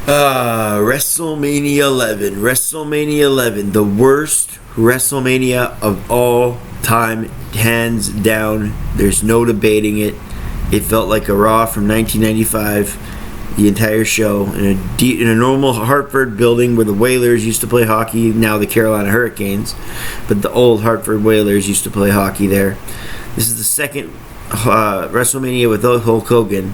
WrestleMania 11. WrestleMania 11. The worst WrestleMania of all time. Hands down. There's no debating it. It felt like a Raw from 1995. The entire show. In a normal Hartford building where the Whalers used to play hockey. Now the Carolina Hurricanes. But the old Hartford Whalers used to play hockey there. This is the second WrestleMania without Hulk Hogan.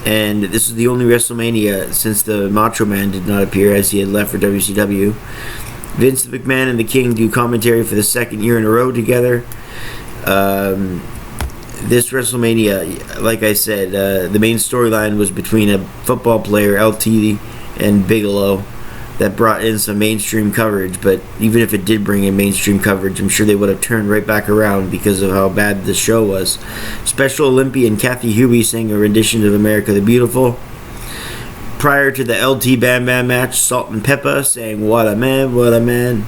And this is the only WrestleMania since the Macho Man did not appear, as he had left for WCW. Vince McMahon and the King do commentary for the second year in a row together. This WrestleMania, like I said, the main storyline was between a football player, LT, and Bigelow, that brought in some mainstream coverage. But even if it did bring in mainstream coverage, I'm sure they would have turned right back around because of how bad the show was. Special Olympian Kathy Huey sang a rendition of America the Beautiful. Prior to the LT Bam Bam match, Salt and Peppa sang What a Man, What a Man.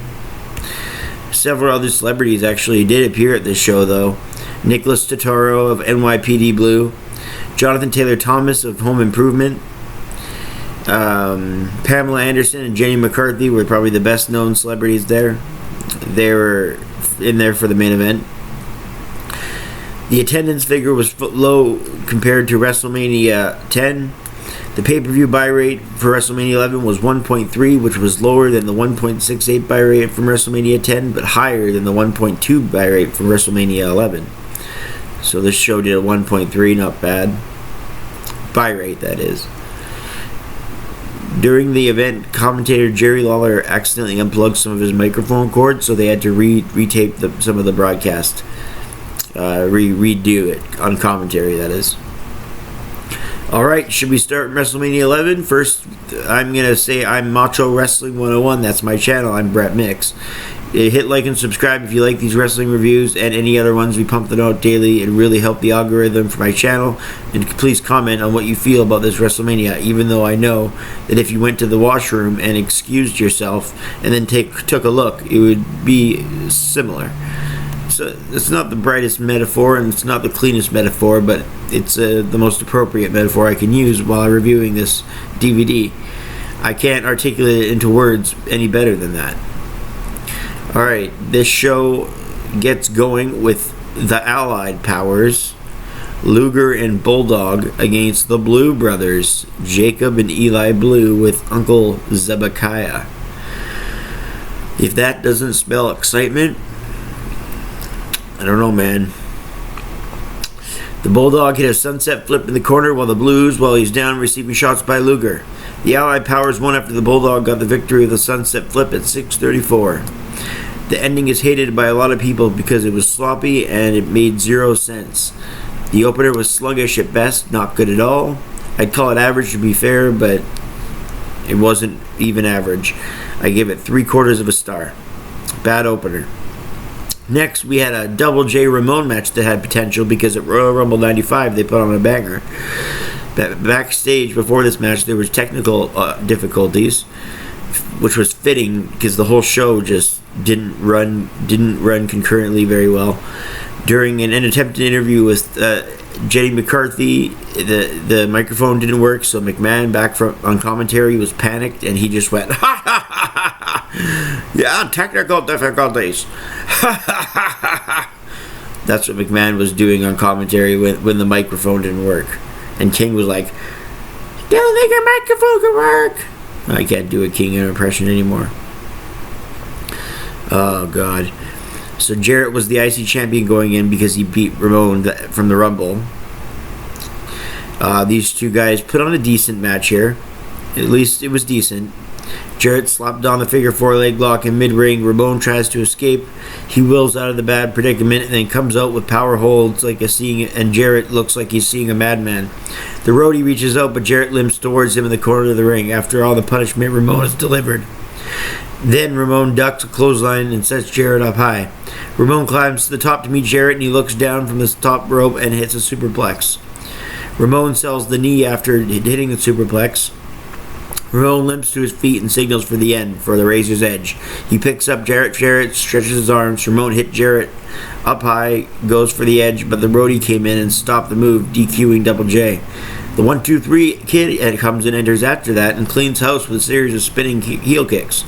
Several other celebrities actually did appear at this show, though. Nicholas Totoro of NYPD Blue, Jonathan Taylor Thomas of Home Improvement, Pamela Anderson and Jenny McCarthy were probably the best known celebrities there. They were in there for the main event. The attendance figure was low compared to WrestleMania 10. The pay-per-view buy rate for WrestleMania 11 was 1.3, which was lower than the 1.68 buy rate from WrestleMania 10, but higher than the 1.2 buy rate from WrestleMania 11. So this show did a 1.3, not bad. Buy rate, that is. During the event, commentator Jerry Lawler accidentally unplugged some of his microphone cords, so they had to retape some of the broadcast. Redo it on commentary, that is. Alright, should we start WrestleMania 11? First, I'm going to say I'm Macho Wrestling 101. That's my channel. I'm Brett Mix. Hit like and subscribe if you like these wrestling reviews and any other ones. We pump them out daily. It really helps the algorithm for my channel. And please comment on what you feel about this WrestleMania, even though I know that if you went to the washroom and excused yourself and then took a look, it would be similar. So it's not the brightest metaphor and it's not the cleanest metaphor, but it's the most appropriate metaphor I can use while reviewing this DVD. I can't articulate it into words any better than that. Alright, this show gets going with the Allied Powers, Luger and Bulldog, against the Blue Brothers, Jacob and Eli Blue with Uncle Zebekiah. If that doesn't spell excitement, I don't know, man. The Bulldog hit a sunset flip in the corner while the Blues, while he's down, receiving shots by Luger. The Allied Powers won after the Bulldog got the victory of the sunset flip at 6:34. The ending is hated by a lot of people because it was sloppy and it made 0 sense. The opener was sluggish at best, not good at all. I'd call it average to be fair, but it wasn't even average. I give it 3/4 of a star. Bad opener. Next, we had a Double J Ramon match that had potential because at Royal Rumble 95 they put on a banger. Backstage before this match there was technical difficulties, which was fitting because the whole show just didn't run concurrently very well. During an attempted interview with Jenny McCarthy, the microphone didn't work, so McMahon back on commentary was panicked and he just went, ha ha ha ha, yeah, technical difficulties, ha ha ha ha. That's what McMahon was doing on commentary when the microphone didn't work. And King was like, do you think your microphone can work? I can't do a King impression anymore. Oh, God. So Jarrett was the IC champion going in because he beat Ramon from the Rumble. These two guys put on a decent match here. At least it was decent. Jarrett slapped on the figure 4 leg lock in mid-ring. Ramon tries to escape. He wills out of the bad predicament and then comes out with power holds and Jarrett looks like he's seeing a madman. The roadie reaches out, but Jarrett limps towards him in the corner of the ring. After all the punishment Ramon has delivered. Then Ramon ducks a clothesline and sets Jarrett up high. Ramon climbs to the top to meet Jarrett and he looks down from the top rope and hits a superplex. Ramon sells the knee after hitting the superplex. Ramon limps to his feet and signals for the end, for the Razor's Edge. He picks up Jarrett. Jarrett stretches his arms. Ramon hit Jarrett up high, goes for the edge, but the roadie came in and stopped the move, DQing Double J. The 1-2-3 Kid comes and enters after that and cleans house with a series of spinning heel kicks.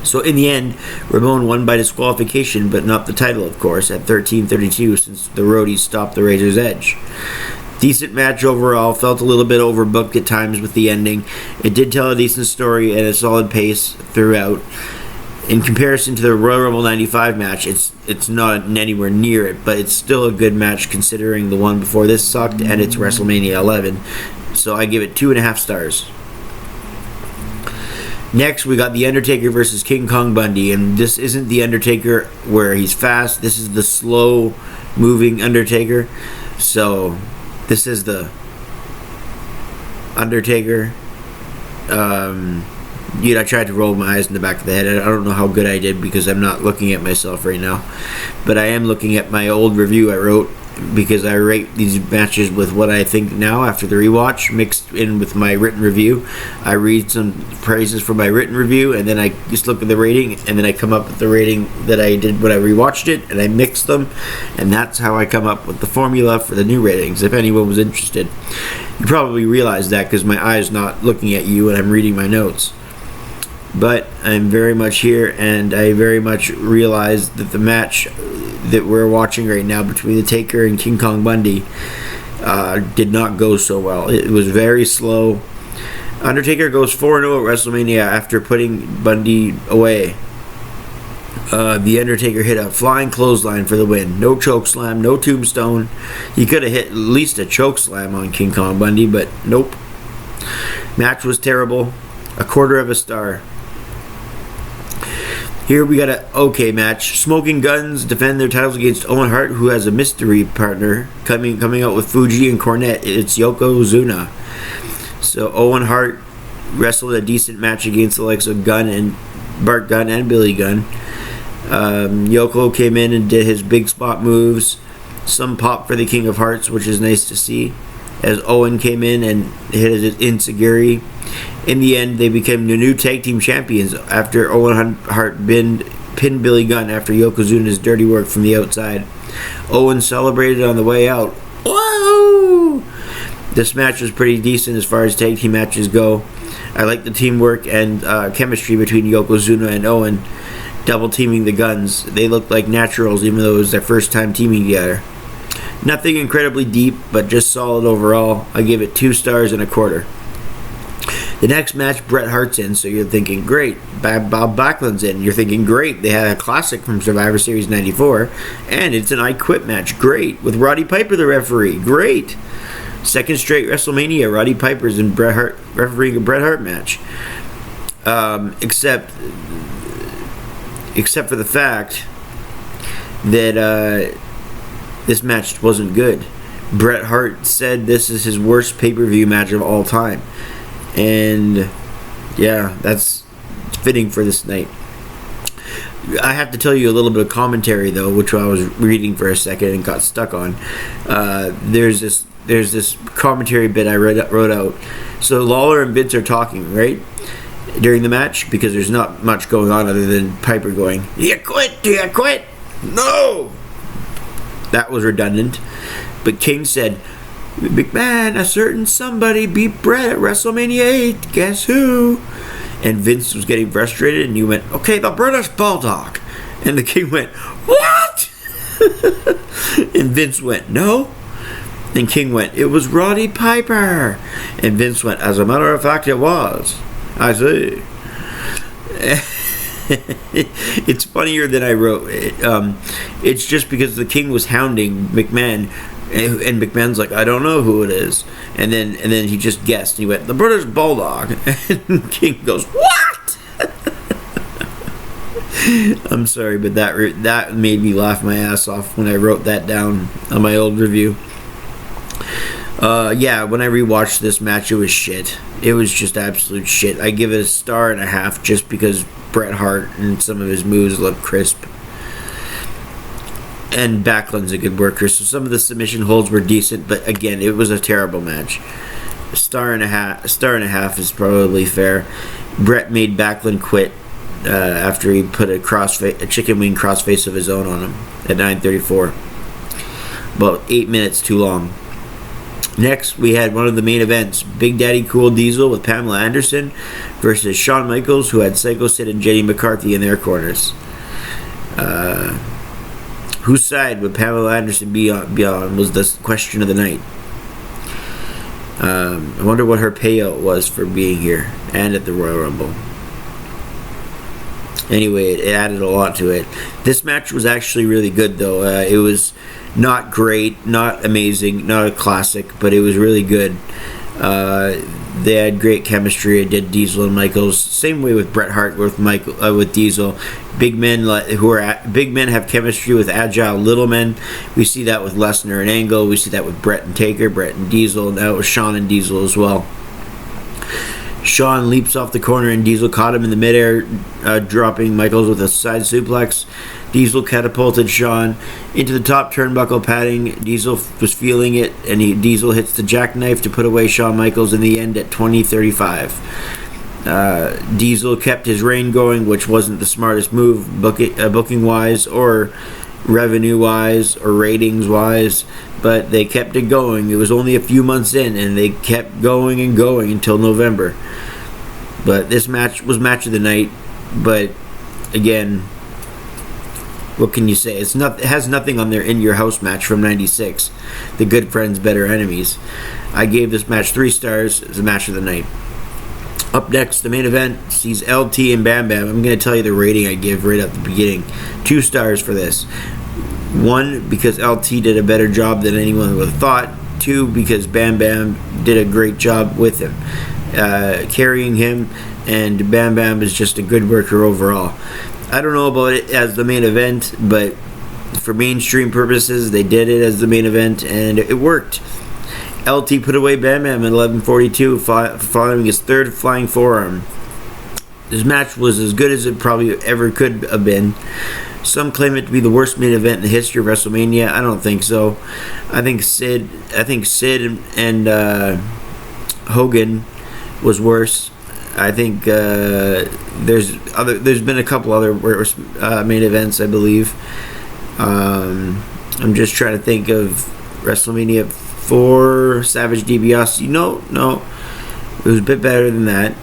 So in the end, Ramon won by disqualification, but not the title, of course, at 13:32 since the roadies stopped the Razor's Edge. Decent match overall, felt a little bit overbooked at times with the ending. It did tell a decent story at a solid pace throughout. In comparison to the Royal Rumble 95 match, it's not anywhere near it, but it's still a good match considering the one before this sucked and it's WrestleMania 11. So I give it 2.5 stars. Next, we got The Undertaker versus King Kong Bundy, and this isn't The Undertaker where he's fast. This is the slow-moving Undertaker. So, this is the Undertaker. I tried to roll my eyes in the back of the head. I don't know how good I did because I'm not looking at myself right now. But I am looking at my old review I wrote because I rate these matches with what I think now after the rewatch mixed in with my written review. I read some praises for my written review and then I just look at the rating and then I come up with the rating that I did when I rewatched it and I mix them, and that's how I come up with the formula for the new ratings if anyone was interested. You probably realize that because my eye is not looking at you and I'm reading my notes. But I'm very much here, and I very much realize that the match that we're watching right now between the Taker and King Kong Bundy did not go so well. It was very slow. Undertaker goes 4-0 at WrestleMania after putting Bundy away. The Undertaker hit a flying clothesline for the win. No choke slam, no tombstone. He could have hit at least a choke slam on King Kong Bundy, but nope. Match was terrible. 1/4 star. Here we got an okay match. Smoking Guns defend their titles against Owen Hart, who has a mystery partner coming out with Fuji and Cornette. It's Yokozuna. So Owen Hart wrestled a decent match against the likes of Bart Gunn and Billy Gunn. Yoko came in and did his big spot moves. Some pop for the King of Hearts, which is nice to see, as Owen came in and hit his enziguri. In the end, they became the new tag team champions after Owen Hart pinned Billy Gunn after Yokozuna's dirty work from the outside. Owen celebrated on the way out. Whoa! This match was pretty decent as far as tag team matches go. I like the teamwork and chemistry between Yokozuna and Owen, double teaming the Guns. They looked like naturals even though it was their first time teaming together. Nothing incredibly deep, but just solid overall. I give it 2 stars and 1/4. The next match, Bret Hart's in, so you're thinking, great. Bob Backlund's in. You're thinking, great. They had a classic from Survivor Series 94, and it's an I Quit match. Great. With Roddy Piper, the referee. Great. Second straight WrestleMania, Roddy Piper's in Bret Hart, refereeing a Bret Hart match. Except for the fact that this match wasn't good. Bret Hart said this is his worst pay-per-view match of all time. And yeah, that's fitting for this night. I have to tell you a little bit of commentary though, which I was reading for a second and got stuck on. There's this commentary bit I wrote out. So Lawler and Vince are talking, right? During the match, because there's not much going on other than Piper going, "Do you quit? Do you quit?" No! That was redundant. But King said, "McMahon, a certain somebody beat Bret at WrestleMania 8. Guess who?" And Vince was getting frustrated, and he went, "Okay, the British Bulldog." And the King went, "What?" And Vince went, "No." And King went, "It was Roddy Piper." And Vince went, "As a matter of fact, it was. I see." It's funnier than I wrote. It's just because the King was hounding McMahon, and McMahon's like, "I don't know who it is," and then he just guessed. He went, "The British Bulldog," and King goes, "What?" I'm sorry, but that made me laugh my ass off when I wrote that down on my old review. Yeah, when I rewatched this match, it was shit. It was just absolute shit. I give it a 1.5 stars just because Bret Hart and some of his moves look crisp. And Backlund's a good worker, so some of the submission holds were decent, but again, it was a terrible match. 1.5 stars. 1.5 stars is probably fair. Bret made Backlund quit after he put a chicken wing crossface of his own on him at 9:34. About 8 minutes too long. Next, we had one of the main events, Big Daddy Cool Diesel with Pamela Anderson versus Shawn Michaels, who had Psycho Sid and Jenny McCarthy in their corners. Whose side would Pamela Anderson be on was the question of the night. I wonder what her payout was for being here and at the Royal Rumble. Anyway, it added a lot to it. This match was actually really good, though. It was not great, not amazing, not a classic, but it was really good. They had great chemistry. It did Diesel and Michaels. Same way with Bret Hart with Diesel. Big men have chemistry with agile little men. We see that with Lesnar and Angle. We see that with Bret and Taker, Bret and Diesel, and now with Shawn and Diesel as well. Shawn leaps off the corner and Diesel caught him in the midair, dropping Michaels with a side suplex. Diesel catapulted Shawn into the top turnbuckle padding. Diesel was feeling it, and Diesel hits the jackknife to put away Shawn Michaels in the end at 20:35. Diesel kept his reign going, which wasn't the smartest move booking-wise or revenue-wise or ratings-wise, but they kept it going. It was only a few months in, and they kept going and going until November. But this match was match of the night, but again, what can you say? It has nothing on their In Your House match from '96, the Good Friends, Better Enemies. I gave this match 3 stars as a match of the night. Up next, the main event sees LT and Bam Bam. I'm going to tell you the rating I give right at the beginning. 2 stars for this. 1, because LT did a better job than anyone would have thought. 2, because Bam Bam did a great job with him, carrying him, and Bam Bam is just a good worker overall. I don't know about it as the main event, but for mainstream purposes, they did it as the main event, and it worked. LT put away Bam Bam at 11:42, following his 3rd flying forearm. This match was as good as it probably ever could have been. Some claim it to be the worst main event in the history of WrestleMania. I don't think so. I think Sid and Hogan was worse. I think there's been a couple other worse main events, I believe. I'm just trying to think of WrestleMania 4, Savage DiBiase. No, it was a bit better than that.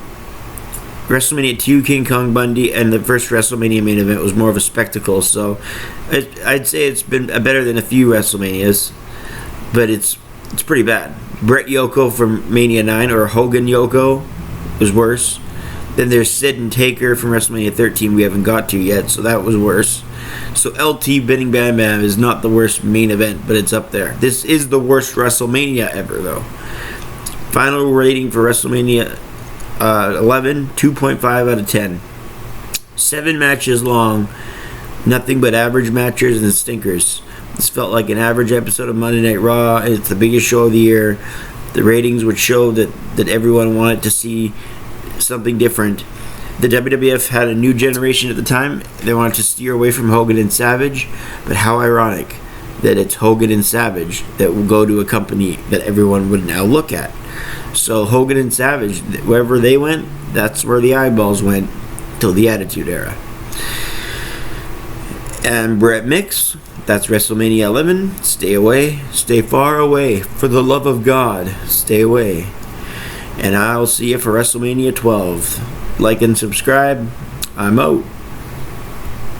WrestleMania 2, King Kong Bundy, and the first WrestleMania main event was more of a spectacle. So I'd say it's been better than a few WrestleManias, but it's pretty bad. Bret Yoko from Mania 9 or Hogan Yoko was worse. Then there's Sid and Taker from WrestleMania 13 we haven't got to yet, so that was worse. So LT beating Bam Bam is not the worst main event, but it's up there. This is the worst WrestleMania ever, though. Final rating for WrestleMania 11, 2.5 out of 10. 7 matches long, nothing but average matches and stinkers. This felt like an average episode of Monday Night Raw. It's the biggest show of the year. The ratings would show that everyone wanted to see something different. The WWF had a new generation at the time. They wanted to steer away from Hogan and Savage, but how ironic that it's Hogan and Savage that will go to a company that everyone would now look at. So Hogan and Savage, wherever they went, that's where the eyeballs went till the Attitude Era. And Brett Mix, that's WrestleMania 11. Stay away, stay far away. For the love of God, stay away. And I'll see you for WrestleMania 12. Like and subscribe. I'm out.